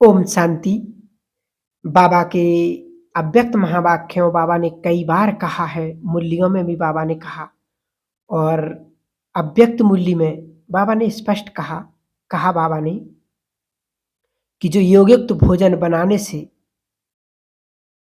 ओम शांति। बाबा के अव्यक्त महावाक्यों बाबा ने कई बार कहा है, मूल्यों में भी बाबा ने कहा और अव्यक्त मूल्य में बाबा ने स्पष्ट कहा बाबा ने कि जो योगयुक्त भोजन बनाने से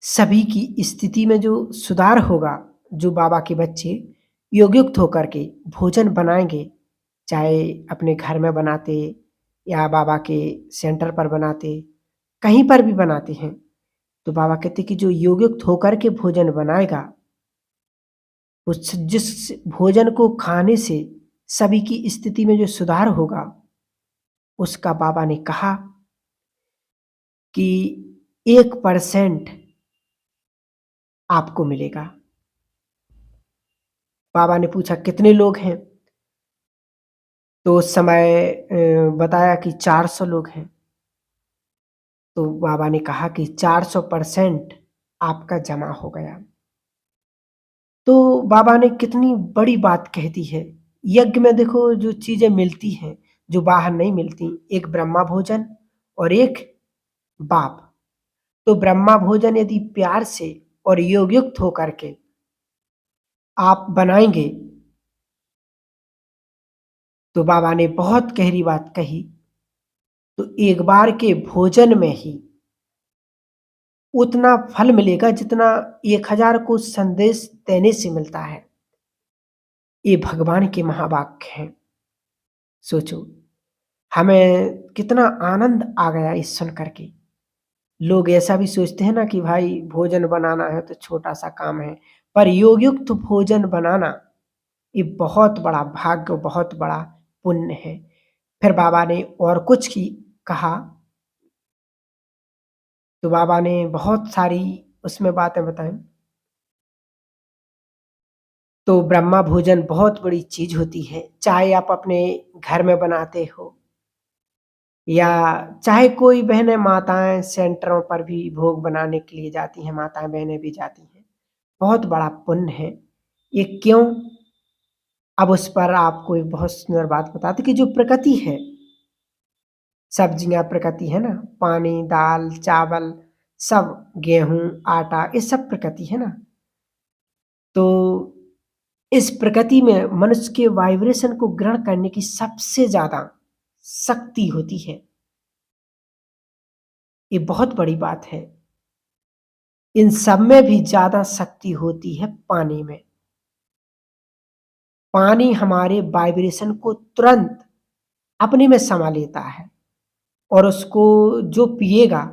सभी की स्थिति में जो सुधार होगा, जो बाबा के बच्चे योगयुक्त होकर के भोजन बनाएँगे, चाहे अपने घर में बनाते या बाबा के सेंटर पर बनाते, कहीं पर भी बनाते हैं। तो बाबा कहते कि जो योगयुक्त होकर के भोजन बनाएगा, उस जिस भोजन को खाने से सभी की स्थिति में जो सुधार होगा, उसका बाबा ने कहा कि 1% आपको मिलेगा। बाबा ने पूछा कितने लोग हैं? तो उस समय बताया कि 400 लोग हैं। तो बाबा ने कहा कि 400% आपका जमा हो गया। तो बाबा ने कितनी बड़ी बात कह दी है। यज्ञ में देखो जो चीज़ें मिलती हैं, जो बाहर नहीं मिलती, एक ब्रह्मा भोजन और एक बाप। तो ब्रह्मा भोजन यदि प्यार से और योगयुक्त होकर के आप बनाएँगे, तो बाबा ने बहुत गहरी बात कही। तो एक बार के भोजन में ही उतना फल मिलेगा जितना 1000 को संदेश देने से मिलता है। ये भगवान के महावाक्य हैं। सोचो, हमें कितना आनंद आ गया ये सुन कर के। लोग ऐसा भी सोचते हैं ना कि भाई भोजन बनाना है तो छोटा-सा काम है, पर योगयुक्त भोजन बनाना ये बहुत बड़ा भाग्य, बहुत बड़ा पुण्य है। फिर बाबा ने और कुछ की कहा, तो बाबा ने बहुत सारी उसमें बातें बताई। तो ब्रह्मा भोजन बहुत बड़ी चीज़ होती है, चाहे आप अपने घर में बनाते हो या चाहे कोई बहनें माताएँ सेंटरों पर भी भोग बनाने के लिए जाती हैं, माताएँ बहनें भी जाती हैं। बहुत बड़ा पुण्य है। ये क्यों? अब उस पर आपको एक बहुत सुंदर बात बताते कि जो प्रकृति है, सब्जियाँ प्रकृति है ना, पानी, दाल, चावल सब, गेहूँ, आटा ये सब प्रकृति है ना। तो इस प्रकृति में मनुष्य के वाइब्रेशन को ग्रहण करने की सबसे ज़्यादा शक्ति होती है। ये बहुत बड़ी बात है। इन सब में भी ज़्यादा शक्ति होती है पानी में। पानी हमारे वाइब्रेशन को तुरंत अपने में समा लेता है और उसको जो पिएगा,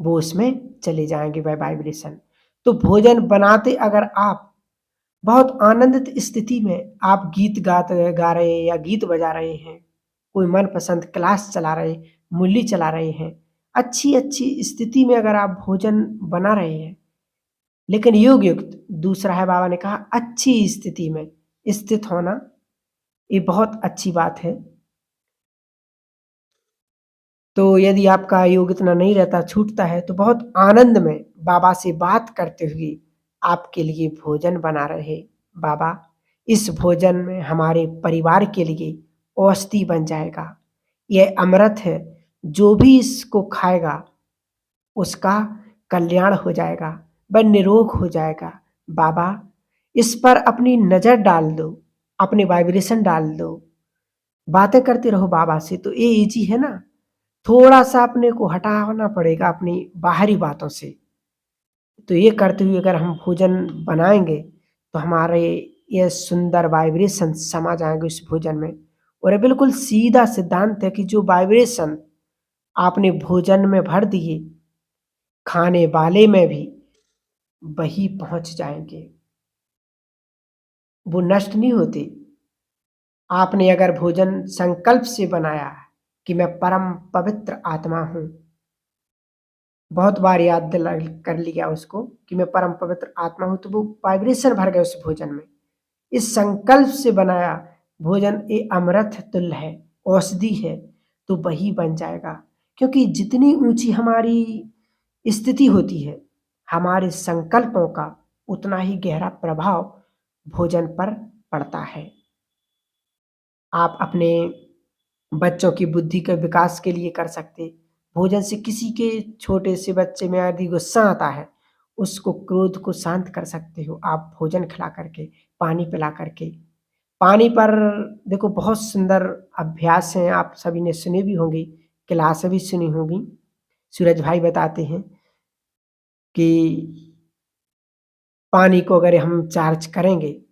वो उसमें चले जाएँगे वाइब्रेशन। तो भोजन बनाते अगर आप बहुत आनंदित स्थिति में आप गीत गा रहे हैं या गीत बजा रहे हैं, कोई मनपसंद क्लास चला रहे, मुरली चला रहे हैं, अच्छी-अच्छी स्थिति में अगर आप भोजन बना रहे हैं, लेकिन योगयुक्त दूसरा है बाबा ने कहा अच्छी स्थिति में स्थित होना, ये बहुत अच्छी बात है। तो यदि आपका योग इतना नहीं रहता, छूटता है, तो बहुत आनंद में बाबा से बात करते हुए आपके लिए भोजन बना रहे। बाबा, इस भोजन में हमारे परिवार के लिए औषधि बन जाएगा। यह अमृत है, जो भी इसको खाएगा, उसका कल्याण हो जाएगा, वह निरोग हो जाएगा। बाबा, इस पर अपनी नज़र डाल दो, अपने वाइब्रेशन डाल दो। बातें करते रहो बाबा से, तो ये ईज़ी है ना। थोड़ा-सा अपने को हटाना पड़ेगा अपनी बाहरी बातों से। तो ये करते हुए अगर हम भोजन बनाएँगे, तो हमारे ये सुंदर वाइब्रेशन समा जाएँगे उस भोजन में। और ये बिल्कुल सीधा सिद्धांत है कि जो वाइब्रेशन आपने भोजन में भर दिए, खाने वाले में भी वही पहुँच जाएँगे। वो नष्ट नहीं होते। आपने अगर भोजन संकल्प से बनाया कि मैं परम पवित्र आत्मा हूँ, बहुत बार याद दिला कर लिया उसको कि मैं परम पवित्र आत्मा हूँ, तो वो वाइब्रेशन भर गए उस भोजन में। इस संकल्प से बनाया भोजन ये अमृत तुल्य है, औषधि है, तो वही बन जाएगा। क्योंकि जितनी ऊँची हमारी स्थिति होती है, हमारे संकल्पों का उतना ही गहरा प्रभाव भोजन पर पड़ता है। आप अपने बच्चों की बुद्धि के विकास के लिए कर सकते, भोजन से किसी के छोटे से बच्चे में यदि गुस्सा आता है, उसको क्रोध को शांत कर सकते हो आप भोजन खिला करके, पानी पिला करके। पानी पर देखो बहुत सुंदर अभ्यास हैं, आप सभी ने सुने भी होंगे, क्लास भी सुनी होगी। सूरज भाई बताते हैं कि पानी को अगर हम चार्ज करेंगे,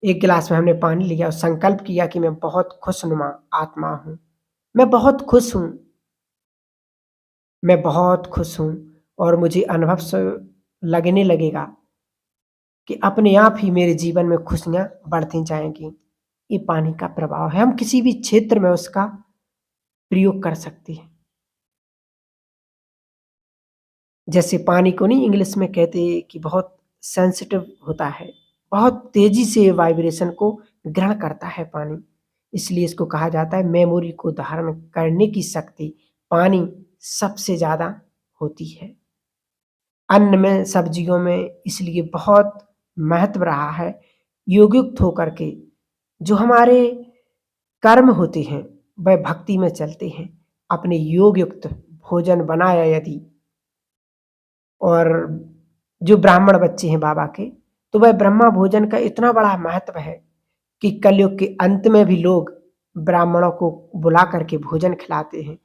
1 गिलास में हमने पानी लिया और संकल्प किया कि मैं बहुत खुशनुमा आत्मा हूँ, मैं बहुत खुश हूँ, मैं बहुत खुश हूँ और मुझे अनुभव से लगने लगेगा कि अपने आप ही मेरे जीवन में खुशियाँ बढ़ती जाएँगी। ये पानी का प्रभाव है, हम किसी भी क्षेत्र में उसका प्रयोग कर सकते हैं। जैसे पानी को नहीं इंग्लिश में कहते हैं कि बहुत सेंसिटिव होता है, बहुत तेज़ी से वाइब्रेशन को ग्रहण करता है पानी। इसलिए इसको कहा जाता है मेमोरी को धारण करने की शक्ति पानी सबसे ज़्यादा होती है। अन्न में, सब्जियों में इसलिए बहुत महत्व रहा है, योगयुक्त होकर के जो हमारे कर्म होते हैं, वह भक्ति में चलते हैं। अपने योगयुक्त भोजन बनाया यदि और जो ब्राह्मण बच्चे हैं बाबा के, तो वह ब्रह्मा भोजन का इतना बड़ा महत्व है कि कलयुग के अंत में भी लोग ब्राह्मणों को बुला करके भोजन खिलाते हैं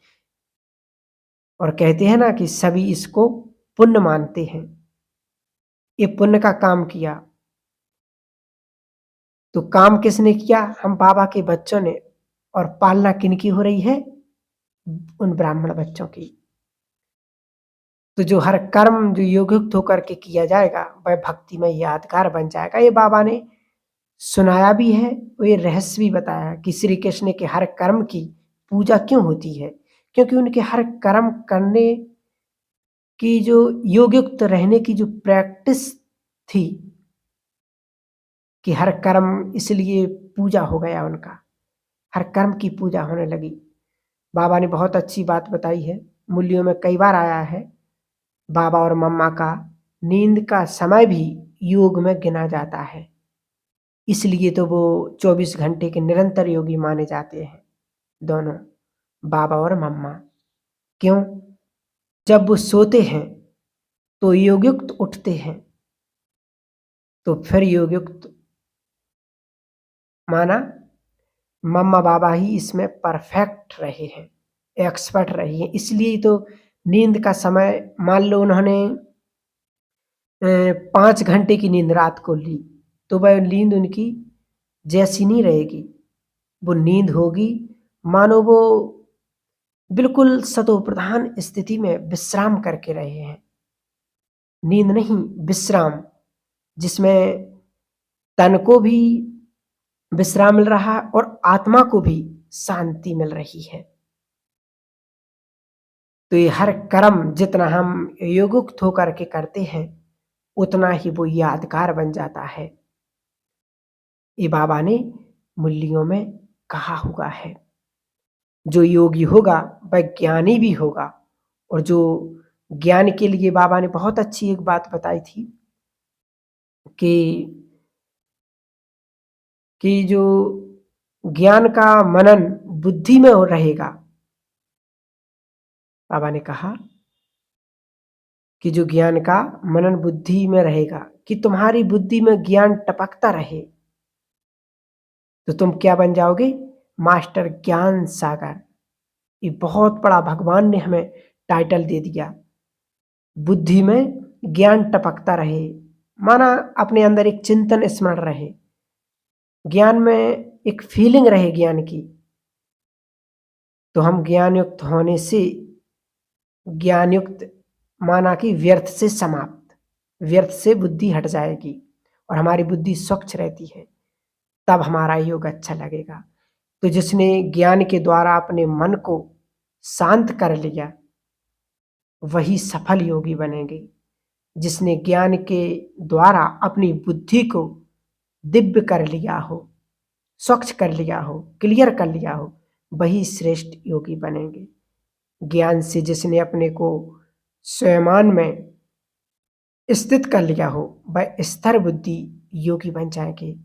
और कहते हैं ना कि सभी इसको पुण्य मानते हैं। ये पुण्य का काम किया, तो काम किसने किया? हम बाबा के बच्चों ने। और पालना किनकी हो रही है? उन ब्राह्मण बच्चों की। तो जो हर कर्म जो योगयुक्त होकर के किया जाएगा, वह भक्ति में यादगार बन जाएगा। ये बाबा ने सुनाया भी है और ये रहस्य भी बताया कि श्री कृष्ण के हर कर्म की पूजा क्यों होती है, क्योंकि उनके हर कर्म करने की जो योगयुक्त रहने की जो प्रैक्टिस थी कि हर कर्म इसलिए पूजा हो गया उनका, हर कर्म की पूजा होने लगी। बाबा ने बहुत अच्छी बात बताई है, मूल्यों में कई बार आया है बाबा और मम्मा का नींद का समय भी योग में गिना जाता है। इसलिए तो वो 24 घंटे के निरंतर योगी माने जाते हैं दोनों, बाबा और मम्मा। क्यों? जब वो सोते हैं तो योगयुक्त उठते हैं, तो फिर योगयुक्त माना मम्मा बाबा ही इसमें परफेक्ट रहे हैं, एक्सपर्ट रही हैं। इसलिए तो नींद का समय मान लो उन्होंने 5 घंटे की नींद रात को ली, तो वह नींद उनकी जैसी नहीं रहेगी। वो नींद होगी मानो वो बिल्कुल सतोप्रधान स्थिति में विश्राम करके रहे हैं। नींद नहीं, विश्राम, जिसमें तन को भी विश्राम मिल रहा है और आत्मा को भी शांति मिल रही है। तो ये हर कर्म जितना हम योगयुक्त होकर के करते हैं, उतना ही वो यादगार बन जाता है। ये बाबा ने मूल्यों में कहा हुआ है। जो योगी होगा वह ज्ञानी भी होगा, और जो ज्ञान के लिए बाबा ने बहुत अच्छी एक बात बताई थी कि जो ज्ञान का मनन बुद्धि में हो रहेगा। बाबा ने कहा कि जो ज्ञान का मनन बुद्धि में रहेगा, कि तुम्हारी बुद्धि में ज्ञान टपकता रहे, तो तुम क्या बन जाओगे? मास्टर ज्ञान सागर। ये बहुत बड़ा भगवान ने हमें टाइटल दे दिया। बुद्धि में ज्ञान टपकता रहे, माना अपने अंदर एक चिंतन स्मरण रहे, ज्ञान में एक फीलिंग रहे ज्ञान की। तो हम ज्ञान युक्त होने से, ज्ञान युक्त माना कि व्यर्थ से समाप्त, व्यर्थ से बुद्धि हट जाएगी और हमारी बुद्धि स्वच्छ रहती है, तब हमारा योग अच्छा लगेगा। तो जिसने ज्ञान के द्वारा अपने मन को शांत कर लिया, वही सफल योगी बनेंगे। जिसने ज्ञान के द्वारा अपनी बुद्धि को दिव्य कर लिया हो, स्वच्छ कर लिया हो, क्लियर कर लिया हो, वही श्रेष्ठ योगी बनेंगे। ज्ञान से जिसने अपने को स्वयं में स्थित कर लिया हो, वह स्थिर बुद्धि योगी बन जाएंगे।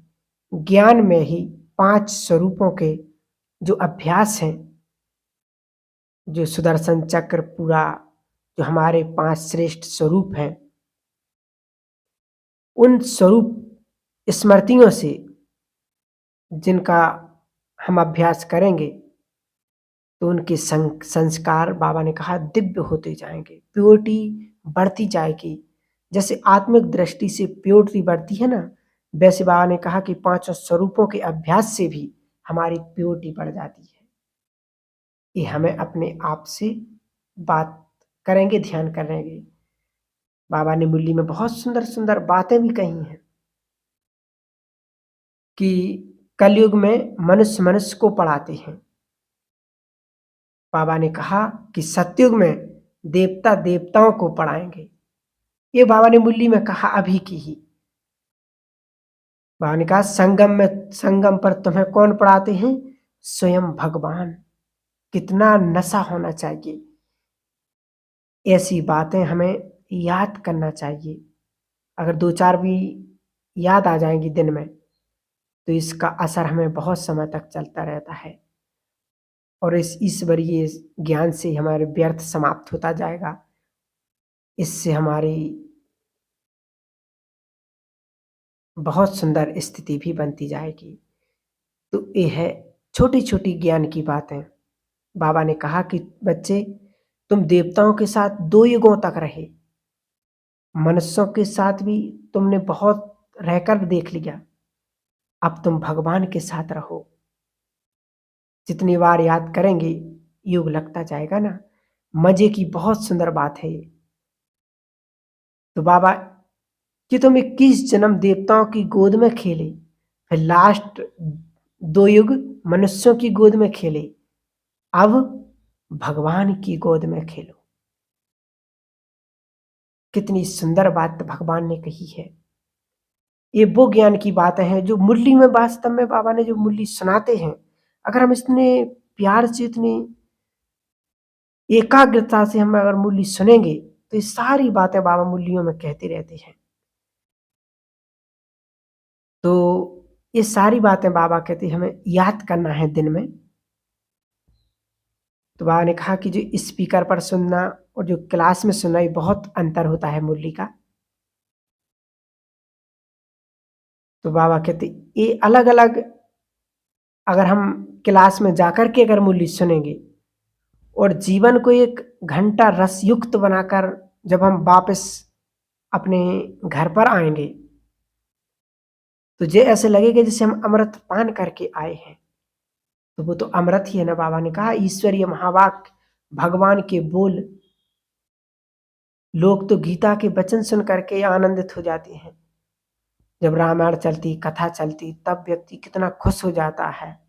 ज्ञान में ही 5 स्वरूपों के जो अभ्यास हैं, जो सुदर्शन चक्र पूरा, जो हमारे 5 श्रेष्ठ स्वरूप हैं, उन स्वरूप स्मृतियों से जिनका हम अभ्यास करेंगे, तो उनके संस्कार बाबा ने कहा दिव्य होते जाएँगे, प्योरिटी बढ़ती जाएगी। जैसे आत्मिक दृष्टि से प्योरिटी बढ़ती है ना, वैसे बाबा ने कहा कि पाँचों स्वरूपों के अभ्यास से भी हमारी प्योरिटी बढ़ जाती है। ये हमें अपने आप से बात करेंगे, ध्यान करेंगे। बाबा ने मुरली में बहुत सुंदर-सुंदर बातें भी कही हैं कि कलयुग में मनुष्य मनुष्य को पढ़ाते हैं। बाबा ने कहा कि सतयुग में देवता देवताओं को पढ़ाएँगे। ये बाबा ने मुरली में कहा अभी की ही। बाबा ने कहा संगम पर तुम्हें कौन पढ़ाते हैं? स्वयं भगवान। कितना नशा होना चाहिए। ऐसी बातें हमें याद करना चाहिए। अगर 2-4 भी याद आ जाएँगी दिन में, तो इसका असर हमें बहुत समय तक चलता रहता है और इस ईश्वरीय ज्ञान से हमारे व्यर्थ समाप्त होता जाएगा। इससे हमारी बहुत सुंदर स्थिति भी बनती जाएगी। तो ये है छोटी-छोटी ज्ञान की बातें। बाबा ने कहा कि बच्चे, तुम देवताओं के साथ 2 युगों तक रहे। मनुष्यों के साथ भी तुमने बहुत रहकर देख लिया। अब तुम भगवान के साथ रहो। जितनी बार याद करेंगे, युग लगता जाएगा ना। मज़े की बहुत सुंदर बात है ये। तो बाबा कि तुम 21 जन्म देवताओं की गोद में खेले, फिर लास्ट 2 युग मनुष्यों की गोद में खेले। अब भगवान की गोद में खेलो। कितनी सुंदर बात भगवान ने कही है। ये वो ज्ञान की बातें हैं जो मुरली में वास्तव में बाबा ने जो मुरली सुनाते हैं, अगर हम इतने प्यार से, इतनी एकाग्रता से हम अगर मुरली सुनेंगे, तो ये सारी बातें बाबा मुरलियों में कहते रहते हैं। तो ये सारी बातें बाबा कहते हैं हमें याद करना है दिन में। तो बाबा ने कहा कि जो स्पीकर पर सुनना और जो क्लास में सुनना, ये बहुत अंतर होता है मुरली का। तो बाबा कहते ये अलग-अलग, अगर हम क्लास में जाकर के अगर मुरली सुनेंगे और जीवन को 1 घंटा रसयुक्त बनाकर जब हम वापस अपने घर पर आएँगे, तो जे ऐसे लगेगा जैसे हम अमृत पान करके आए हैं। तो वो तो अमृत ही है ना। बाबा ने कहा ईश्वरीय महावाक्य, भगवान के बोल, लोग तो गीता के वचन सुन करके आनंदित हो जाते हैं। जब रामायण चलती, कथा चलती, तब व्यक्ति कितना खुश हो जाता है।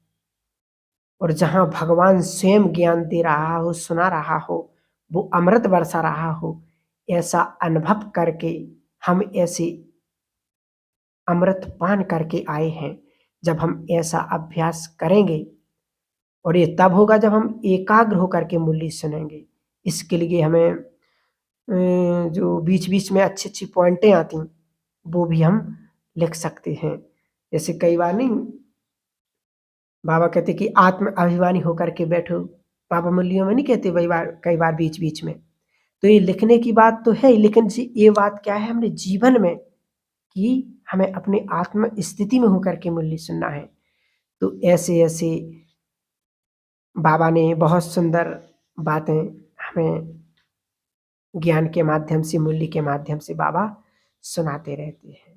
और जहाँ भगवान स्वयं ज्ञान दे रहा हो, सुना रहा हो, वो अमृत बरसा रहा हो, ऐसा अनुभव करके हम ऐसे अमृत पान करके आए हैं। जब हम ऐसा अभ्यास करेंगे, और ये तब होगा जब हम एकाग्र होकर के मुरली सुनेंगे। इसके लिए हमें जो बीच-बीच में अच्छी-अच्छी पॉइंटें आती, वो भी हम लिख सकते हैं। जैसे कई बार नहीं, बाबा कहते कि आत्म अभिमानी होकर के बैठो। बाबा मुरलियों में नहीं कहते कई बार बीच-बीच में। तो ये लिखने की बात तो है ही, लेकिन ये बात क्या है हमने जीवन में, कि हमें अपने आत्म स्थिति में होकर के मुरली सुनना है। तो ऐसे-ऐसे बाबा ने बहुत सुंदर बातें हमें ज्ञान के माध्यम से, मुरली के माध्यम से बाबा सुनाते रहते हैं।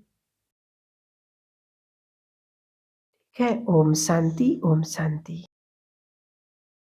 ठीक है? ओम शांति, ओम शांति।